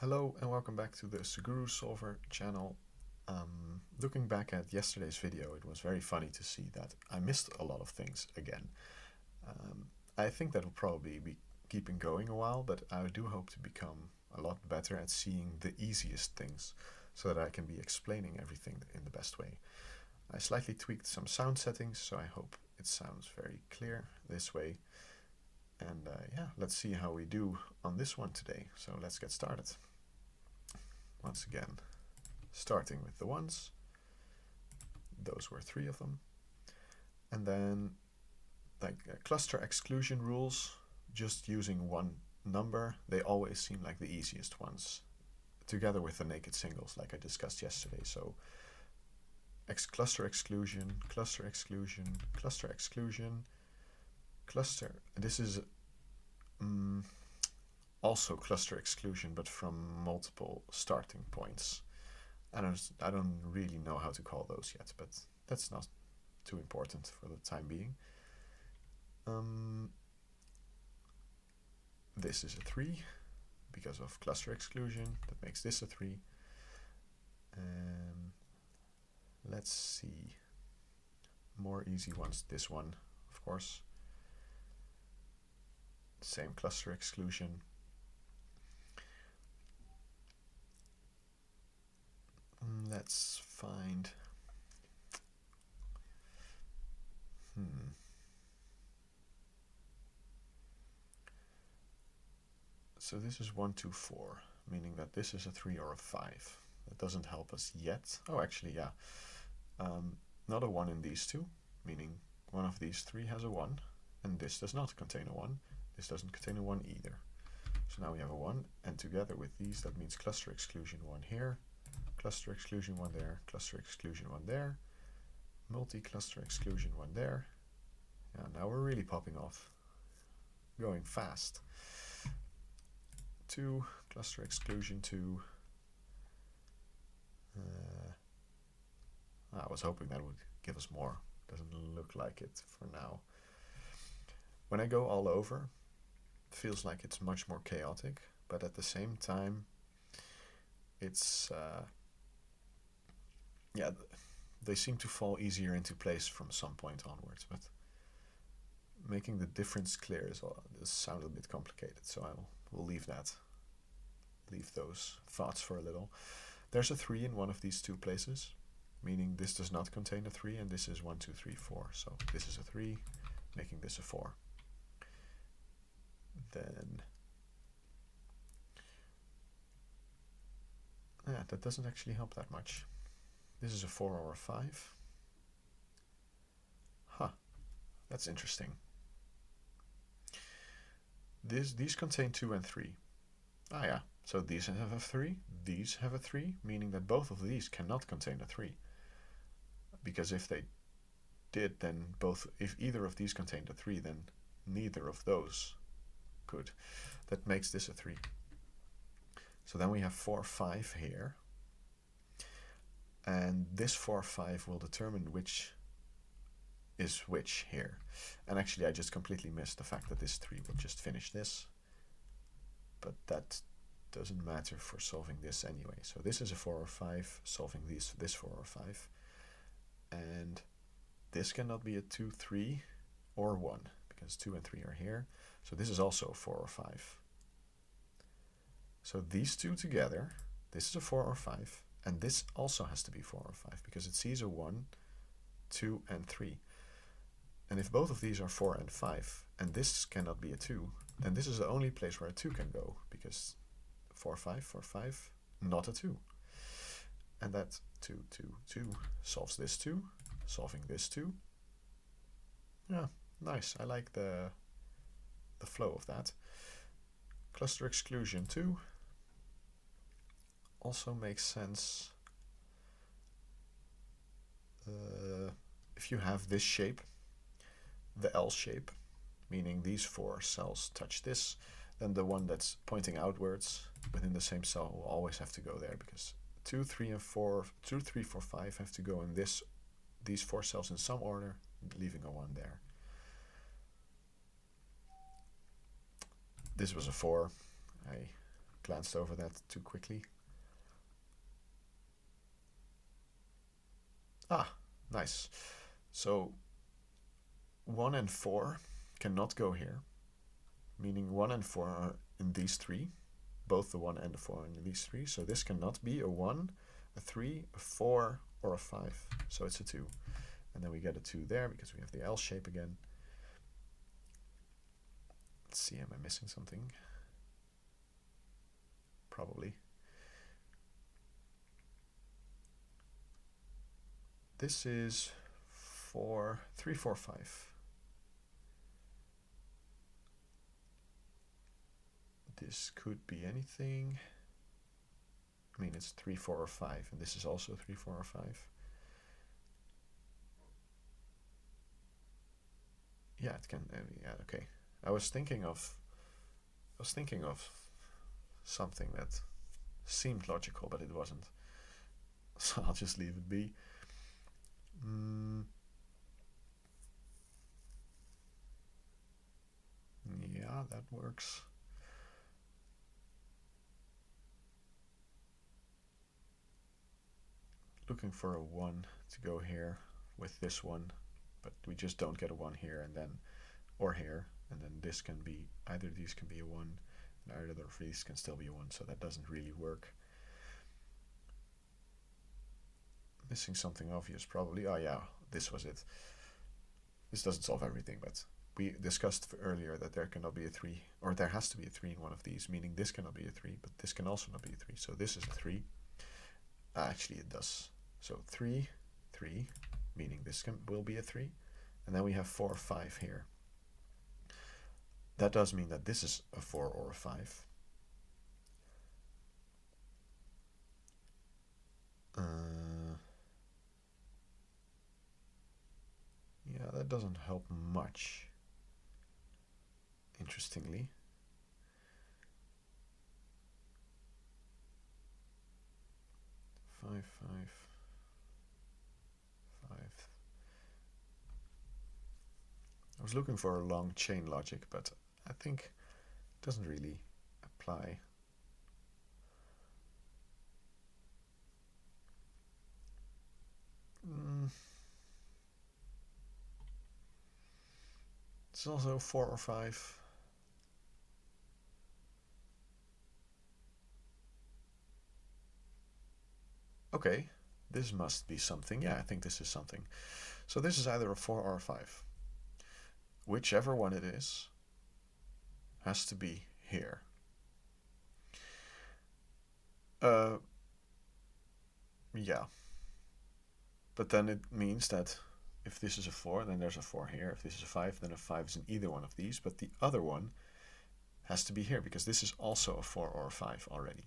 Hello and welcome back to the Suguru solver channel. Looking back at yesterday's video, it was very funny to see that I missed a lot of things again. I think that will probably be keeping going a while, but I do hope to become a lot better at seeing the easiest things so that I can be explaining everything in the best way. I slightly tweaked some sound settings, so I hope it sounds very clear this way. And yeah, let's see how we do on this one today. So let's get started. Once again, starting with the ones. Those were 3 of them. And then like cluster exclusion rules, just using one number, they always seem like the easiest ones, together with the naked singles like I discussed yesterday. So cluster exclusion, cluster exclusion, cluster exclusion, cluster. This is also cluster exclusion, but from multiple starting points. I don't really know how to call those yet, but that's not too important for the time being. This is a 3 because of cluster exclusion. That makes this a 3. Let's see. More easy ones. This one, of course. Same cluster exclusion. Let's find. So this is 1, 2, 4, meaning that this is a 3 or a 5. That doesn't help us yet. Oh, actually, yeah. Not a 1 in these two, meaning one of these 3 has a 1, and this does not contain a 1. This doesn't contain a 1 either. So now we have a 1, and together with these, that means cluster exclusion 1 here, cluster exclusion 1 there, cluster exclusion 1 there, multi-cluster exclusion 1 there. Yeah, now we're really popping off. Going fast. 2, cluster exclusion 2. I was hoping that would give us more. Doesn't look like it for now. When I go all over, it feels like it's much more chaotic, but at the same time, it's yeah, they seem to fall easier into place from some point onwards, but making the difference clear does sound a bit complicated, so we'll leave that. Leave those thoughts for a little. There's a 3 in one of these two places, meaning this does not contain a 3, and this is 1, 2, 3, 4. So this is a 3, making this a 4. Then yeah, that doesn't actually help that much. This is a 4 or a 5. Huh, that's interesting. These contain 2 and 3. Ah yeah, so these have a 3, these have a 3, meaning that both of these cannot contain a 3. Because if they did, then if either of these contained a 3, then neither of those could. That makes this a 3. So then we have 4, 5 here. And this 4, 5 will determine which is which here. And actually I just completely missed the fact that this 3 will just finish this. But that doesn't matter for solving this anyway. So this is a 4 or 5, solving this 4 or 5. And this cannot be a 2, 3, or 1, because 2 and 3 are here. So this is also a 4 or 5. So these two together, this is a 4 or 5, and this also has to be 4 or 5, because it sees a 1, 2, and 3. And if both of these are 4 and 5, and this cannot be a 2, then this is the only place where a 2 can go, because 4, 5, 4, 5, not a 2. And that 2, 2, 2 solves this 2, solving this 2. Yeah, nice. I like the flow of that. Cluster exclusion 2 also makes sense if you have this shape, the L shape, meaning these 4 cells touch this, then the one that's pointing outwards within the same cell will always have to go there, because 2, 3, and 4, 2, 3, 4, 5 have to go in these 4 cells in some order, leaving a 1 there. This was a 4. I glanced over that too quickly. Ah, nice. So 1 and 4 cannot go here, meaning 1 and 4 are in these three. Both the 1 and the 4 are in these three. So this cannot be a 1, a 3, a 4, or a 5. So it's a 2. And then we get a 2 there because we have the L shape again. Let's see, am I missing something? Probably. This is 4, 3, 4, 5. This could be anything. I mean, it's 3, 4, or 5, and this is also 3, 4, or 5. Yeah, it can. Yeah, okay. I was thinking of something that seemed logical, but it wasn't. So I'll just leave it be. Yeah, that works. Looking for a 1 to go here with this one, but we just don't get a 1 here and then, or here, and then this can be, either of these can be a 1, and either of these can still be a 1, so that doesn't really work. Missing something obvious probably. Oh yeah, this was it. This doesn't solve everything, but we discussed earlier that there cannot be a 3, or there has to be a 3 in one of these, meaning this cannot be a 3, but this can also not be a 3, so this is a 3. Actually it does. So 3, 3, meaning this will be a 3, and then we have 4, 5 here. That does mean that this is a 4 or a 5. Yeah, that doesn't help much, interestingly. Five, 5. I was looking for a long chain logic, but I think it doesn't really apply. It's also 4 or 5. Okay, this must be something. Yeah, I think this is something. So this is either a 4 or a 5. Whichever one it is has to be here. Yeah. But then it means that if this is a 4, then there's a 4 here. If this is a 5, then a 5 is in either one of these. But the other one has to be here, because this is also a 4 or a 5 already.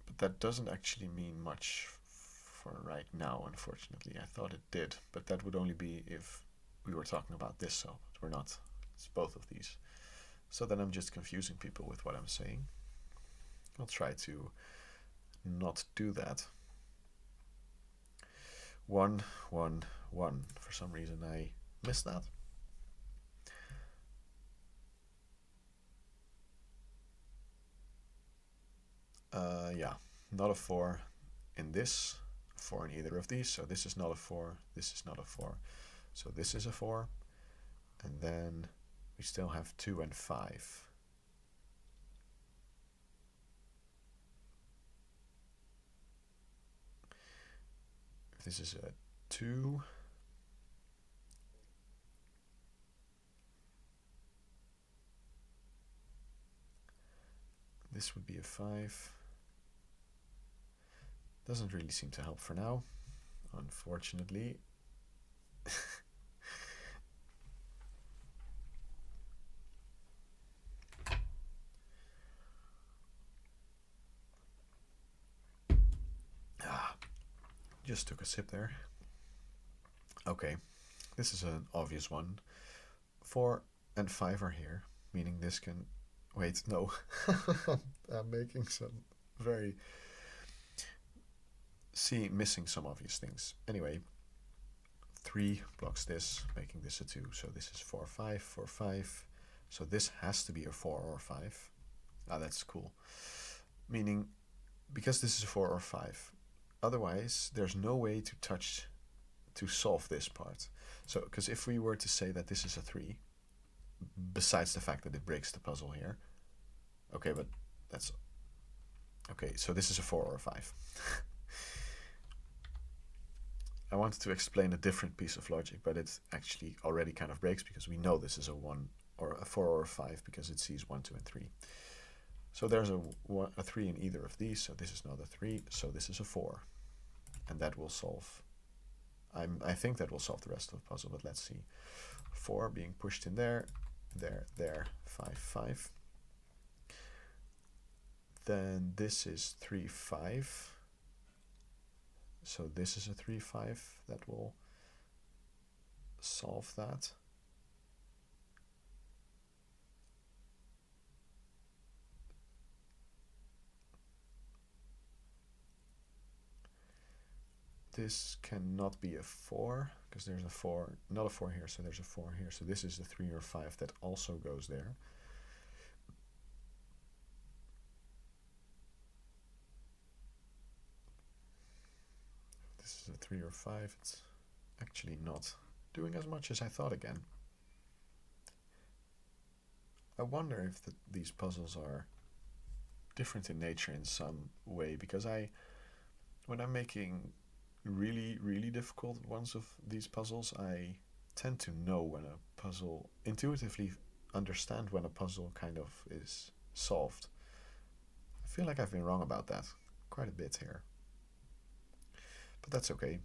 But that doesn't actually mean much for right now, unfortunately. I thought it did, but that would only be if we were talking about this, so we're not. It's both of these. So then I'm just confusing people with what I'm saying. I'll try to not do that. 1, 1, 1. For some reason I missed that. Yeah, not a 4 in this, 4 in either of these, so this is not a 4, this is not a 4, so this is a 4, and then we still have 2 and 5. If this is a 2, this would be a 5. Doesn't really seem to help for now, unfortunately. Just took a sip there. Okay, this is an obvious one. 4 and 5 are here, meaning this can... Wait, no. I'm making some very... missing some obvious things. Anyway, 3 blocks this, making this a 2. So this is 4, 5, 4, 5. So this has to be a 4 or 5. Ah, that's cool. Meaning, because this is a 4 or 5, otherwise there's no way to solve this part. So, because if we were to say that this is a 3, besides the fact that it breaks the puzzle here, okay, but that's okay. So this is a 4 or a 5. I wanted to explain a different piece of logic, but it actually already kind of breaks because we know this is a 1 or a 4 or a 5 because it sees 1, 2, and 3. So there's a 3 in either of these, so this is not a 3, so this is a 4. And that will solve, I think that will solve the rest of the puzzle, but let's see. 4 being pushed in there, 5, 5. Then this is 3, 5. So this is a 3, 5 that will solve that. This cannot be a 4 because there's a 4, not a 4 here, so there's a 4 here. So this is the 3 or 5 that also goes there. This is a 3 or 5. It's actually not doing as much as I thought again. I wonder if these puzzles are different in nature in some way, because when I'm making really, really difficult ones of these puzzles, I tend to know when a puzzle, intuitively understand when a puzzle kind of is solved. I feel like I've been wrong about that quite a bit here, but that's okay.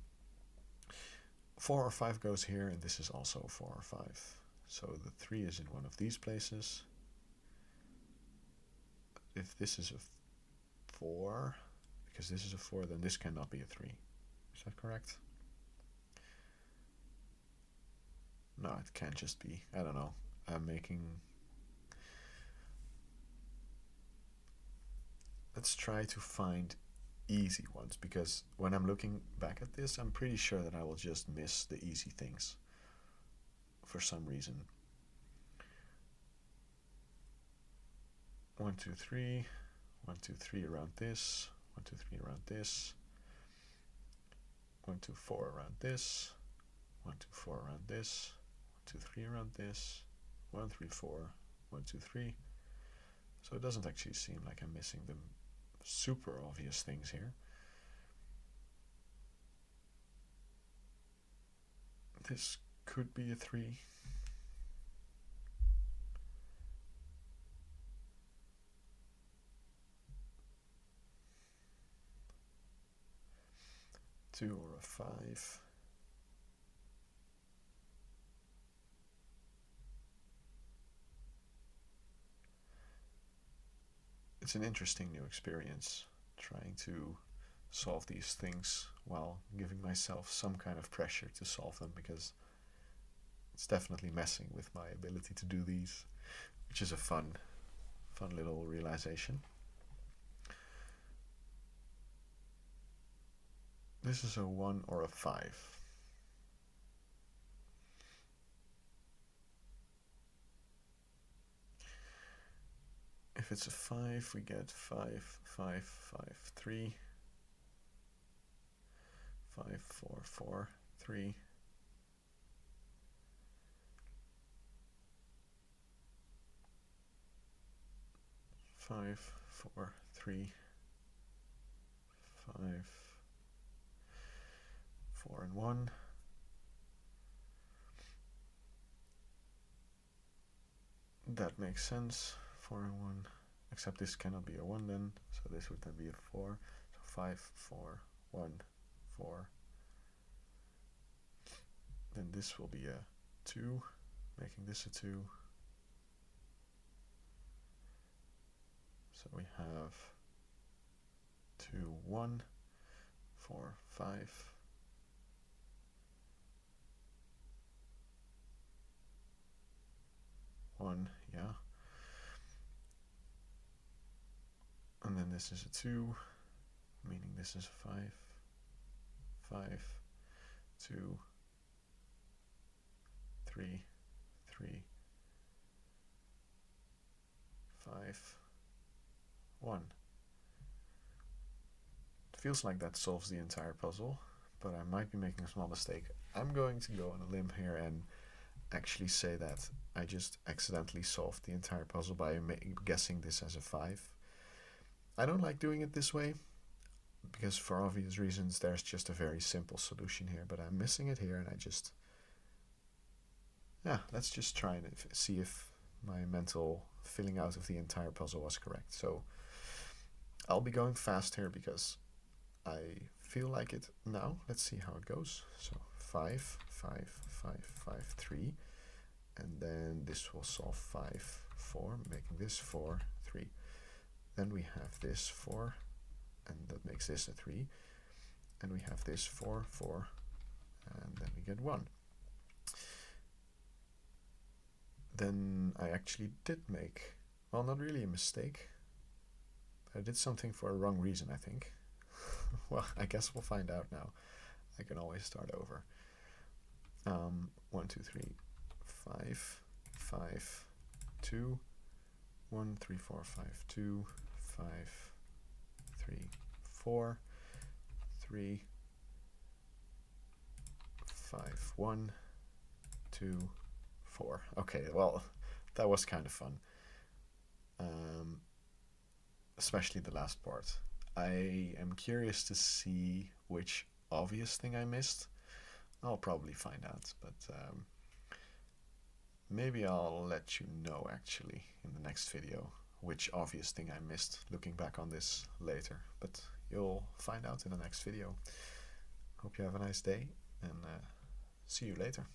4 or 5 goes here, and this is also 4 or 5. So the 3 is in one of these places. If this is a 4, because this is a 4, then this cannot be a 3. Is that correct? No, it can't just be. I don't know. I'm making... Let's try to find easy ones, because when I'm looking back at this, I'm pretty sure that I will just miss the easy things for some reason. 1, 2, 3. 1, 2, 3 around this. 1, 2, 3 around this. 1, 2, 4 around this. 1, 2, 4 around this. 1, 2, 3 around this. 1, 3, 4. 1, 2, 3. So it doesn't actually seem like I'm missing the super obvious things here. This could be a 3. Two or a 5. It's an interesting new experience, trying to solve these things while giving myself some kind of pressure to solve them, because it's definitely messing with my ability to do these, which is a fun little realization. This is a 1 or a 5. If it's a 5, we get 5, 5, 5, 3. 5, 4, 4, 3. 5, 4, 3. 5, 4, and 1. That makes sense. 4 and 1. Except this cannot be a 1 then, so this would then be a 4. So 5, 4, 1, 4. Then this will be a 2, making this a 2. So we have 2, 1, 4, 5. One, yeah. And then this is a 2, meaning this is a 5, 5, 2, 3, 3, 5, Feels like that solves the entire puzzle, but I might be making a small mistake. I'm going to go on a limb here and actually say that I just accidentally solved the entire puzzle by guessing this as a 5. I don't like doing it this way, because for obvious reasons there's just a very simple solution here, but I'm missing it here, and let's just try and see if my mental filling out of the entire puzzle was correct. So I'll be going fast here because I feel like it now. Let's see how it goes. So 5, 5, 5, 5, 3, and then this will solve 5, 4, making this 4, 3. Then we have this 4, and that makes this a 3, and we have this 4, 4, and then we get 1. Then I actually did make, well, not really a mistake. I did something for a wrong reason, I think. Well, I guess we'll find out now. I can always start over. 1, 2, 3, 5, 5, 2, 1, 3, 4, 5, 2, 5, 3, 4, 3, 5, 1, 2, 4. Okay, well, that was kind of fun. Especially the last part. I am curious to see which obvious thing I missed. I'll probably find out, but maybe I'll let you know actually in the next video which obvious thing I missed looking back on this later. But you'll find out in the next video. Hope you have a nice day, and see you later.